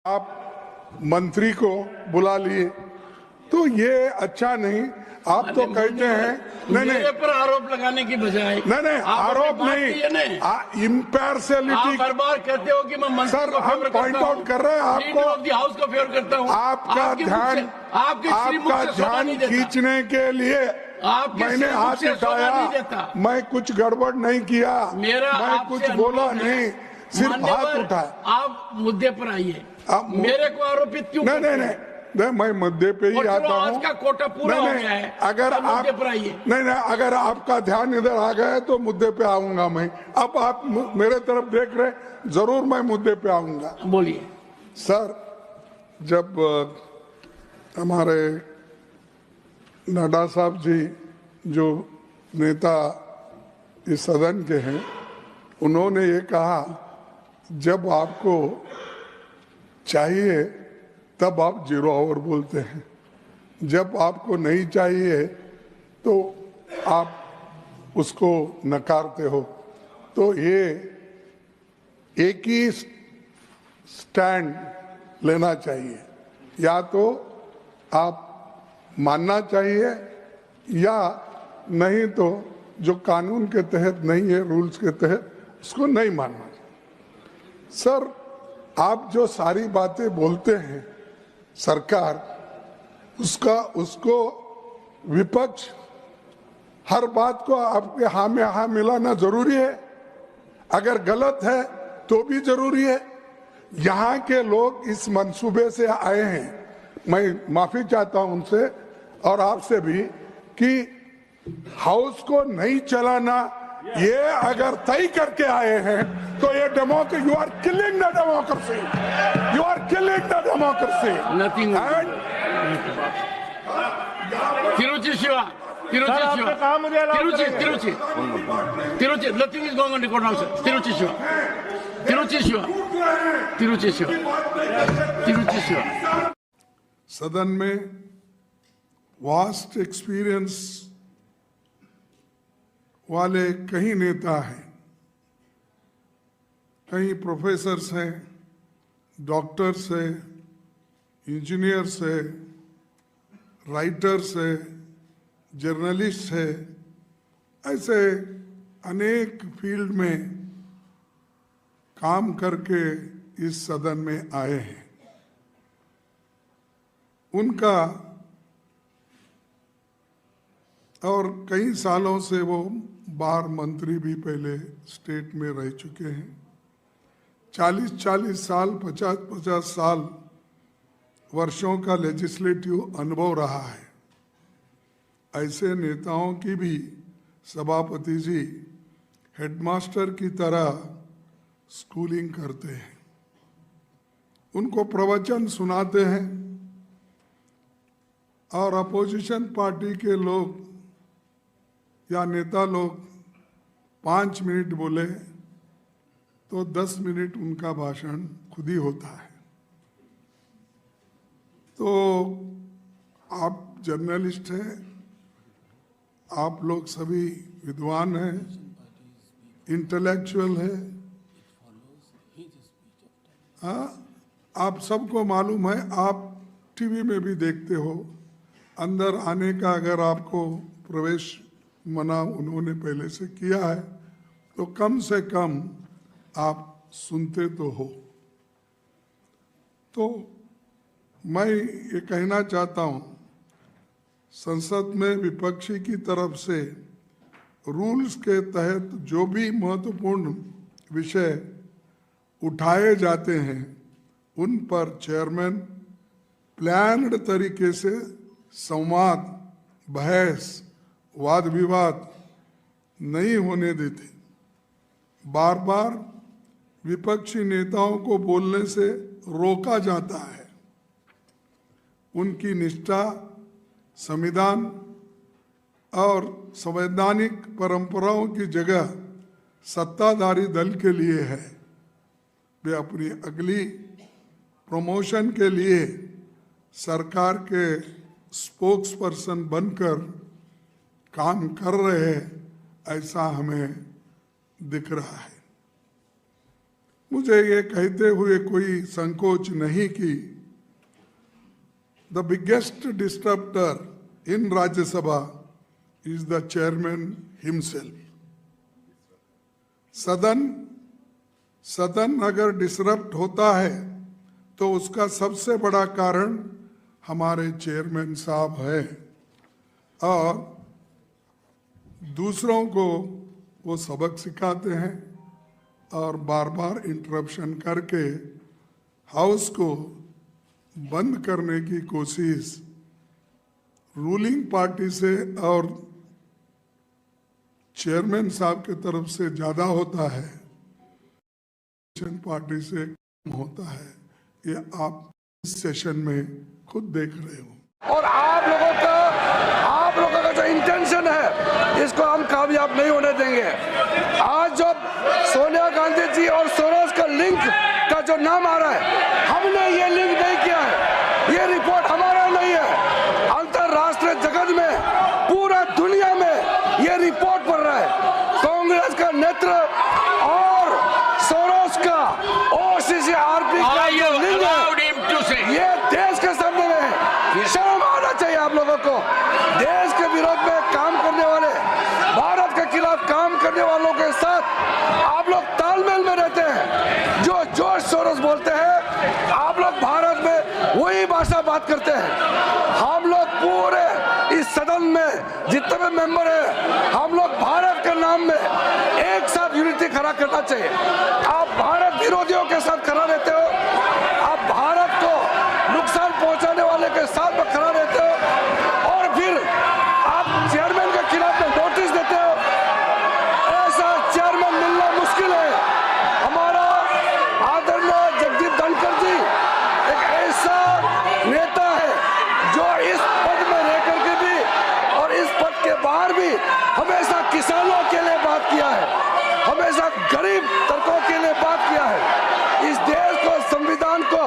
आप मंत्री को बुला लिए तो ये अच्छा नहीं। आप तो कहते हैं नहीं मेरे पर आरोप लगाने की बजाय नहीं आरोप नहीं, इम्पार्शियलिटी। हर बार कहते हो कि मैं मंत्री सर को हम फेवर पॉइंट करता आउट हूं, कर रहे हैं आपको, लीडर ऑफ द हाउस को फेवर करता हूं। आपका ध्यान खींचने के लिए मैंने हाथ उठाया। मैं कुछ गड़बड़ नहीं किया, मैं कुछ बोला नहीं, सिर्फ हाथ उठाया। आप मुद्दे पर आइए, मेरे को आरोपित क्यों? नहीं, मैं मुद्दे पे ही आता हूँ। आज का कोटा पूरा हो गया है, अगर आप नहीं अगर आपका ध्यान इधर आ गया तो मुद्दे पे आऊंगा मैं। अब आप मेरे तरफ देख रहे, जरूर मैं मुद्दे पे आऊंगा। बोलिए सर, जब हमारे नड्डा साहब जी जो नेता इस सदन के हैं, उन्होंने ये कहा जब आपको चाहिए तब आप 0 आवर बोलते हैं, जब आपको नहीं चाहिए तो आप उसको नकारते हो। तो ये एक ही स्टैंड लेना चाहिए, या तो आप मानना चाहिए या नहीं तो जो कानून के तहत नहीं है, रूल्स के तहत, उसको नहीं मानना चाहिए। सर, आप जो सारी बातें बोलते हैं सरकार, उसको विपक्ष हर बात को आपके हाँ में हाँ मिलाना जरूरी है। अगर गलत है तो भी जरूरी है। यहाँ के लोग इस मंसूबे से आए हैं, मैं माफी चाहता हूं उनसे और आपसे भी, कि हाउस को नहीं चलाना ये अगर तय करके आए हैं तो ये democracy, you are killing the democracy, you are killing the democracy. Nothing. Tiruchi Siva, nothing is going on record now sir. Tiruchi Siva. सदन में वास्ट एक्सपीरियंस वाले कई नेता हैं, कई प्रोफेसर्स हैं, डॉक्टर्स हैं, इंजीनियर्स हैं, राइटर्स हैं, जर्नलिस्ट हैं, ऐसे अनेक फील्ड में काम करके इस सदन में आए हैं। उनका और कई सालों से वो बार मंत्री भी पहले स्टेट में रह चुके हैं। 40-40 साल, 50-50 साल वर्षों का लेजिस्लेटिव अनुभव रहा है। ऐसे नेताओं की भी सभापति जी हेडमास्टर की तरह स्कूलिंग करते हैं, उनको प्रवचन सुनाते हैं, और अपोजिशन पार्टी के लोग या नेता लोग 5 मिनट बोले तो 10 मिनट उनका भाषण खुद ही होता है। तो आप जर्नलिस्ट हैं, आप लोग सभी विद्वान हैं, इंटेलेक्चुअल हैं। हाँ, आप सबको मालूम है, आप टीवी में भी देखते हो, अंदर आने का अगर आपको प्रवेश मना उन्होंने पहले से किया है तो कम से कम आप सुनते तो हो। तो मैं ये कहना चाहता हूँ, संसद में विपक्षी की तरफ से रूल्स के तहत जो भी महत्वपूर्ण विषय उठाए जाते हैं उन पर चेयरमैन प्लान्ड तरीके से संवाद, बहस, वाद विवाद नहीं होने देते। बार बार विपक्षी नेताओं को बोलने से रोका जाता है। उनकी निष्ठा संविधान और संवैधानिक परंपराओं की जगह सत्ताधारी दल के लिए है। वे अपनी अगली प्रमोशन के लिए सरकार के स्पोक्स पर्सन बनकर काम कर रहे हैं, ऐसा हमें दिख रहा है। मुझे ये कहते हुए कोई संकोच नहीं कि the biggest disturber in Rajya Sabha is the chairman himself. सदन अगर डिसरप्ट होता है तो उसका सबसे बड़ा कारण हमारे चेयरमैन साहब है और दूसरों को वो सबक सिखाते हैं और बार बार इंटरप्शन करके हाउस को बंद करने की कोशिश रूलिंग पार्टी से और चेयरमैन साहब की तरफ से ज्यादा होता है, पार्टी से कम होता है। ये आप इस सेशन में खुद देख रहे हो। और आप लोगों का जो इंटेंशन है इसको हम कामयाब नहीं होने देंगे। आज जो सोनिया गांधी जी और सोरोस का लिंक का जो नाम आ रहा है, हमने ये लिंक नहीं किया है, ये रिपोर्ट हमारा नहीं है। अंतरराष्ट्रीय जगत में, पूरा दुनिया में ये रिपोर्ट पढ़ रहा है। कांग्रेस का नेतृत्व और सोरोस का OCCRP का जो लिंक है, ये देश के सामने में है। शर्म आना चाहिए आप लोगों को। देश के विरोध में काम करने वाले, भारत के खिलाफ काम करने वालों के साथ आप लोग तालमेल में रहते हैं। जो जॉर्ज सोरोस बोलते हैं, आप लोग भारत में वही भाषा बात करते हैं। हम लोग पूरे इस सदन में जितने भी मेंबर हैं, हम लोग भारत के नाम में एक साथ यूनिटी खड़ा करना चाहिए। आप भारत विरोधियों के साथ खड़ा रहते हो, आप भारत को नुकसान पहुंचाने वाले के साथ में खड़ा रहते हो और फिर आप चेयरमैन के खिलाफ में नोटिस देते हो। ऐसा चेयरमैन मिलना मुश्किल है। हमारा आदरणीय जगदीप धनखड़ जी एक ऐसा नेता है जो इस पद में रह करके भी और इस पद के बाहर भी हमेशा किसानों के लिए बात किया है, हमेशा गरीब तबकों के लिए बात किया है। इस देश को, संविधान को,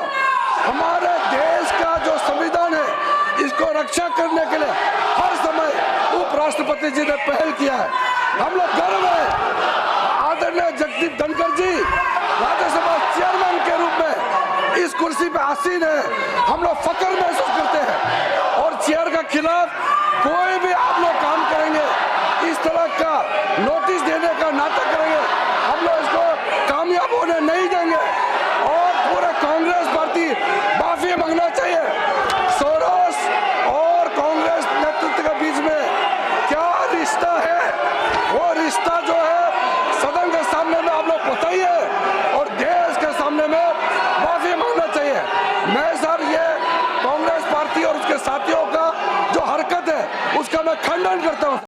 हमारे देश का जो संविधान है, इसको रक्षा करने के लिए हर समय उपराष्ट्रपति जी ने पहल किया है। हम लोग गर्व है आदरणीय जगदीप धनखड़ जी राज्यसभा चेयरमैन के रूप में इस कुर्सी पे आसीन है। हम लोग फख्र महसूस करते हैं और चेयर के खिलाफ कोई भी आप लोग काम करेंगे, इस तरह का नोटिस देने का नाटक करेंगे, हम लोग इसको कामयाब होने नहीं देंगे। और पूरे कांग्रेस पार्टी माफी मांगना चाहिए। सोरोस और कांग्रेस नेतृत्व के बीच में क्या रिश्ता है, वो रिश्ता जो है सदन के सामने में आप लोग बताइए और देश के सामने में माफी मांगना चाहिए। मैं सर ये कांग्रेस पार्टी और उसके साथियों का जो हरकत है उसका मैं खंडन करता हूँ।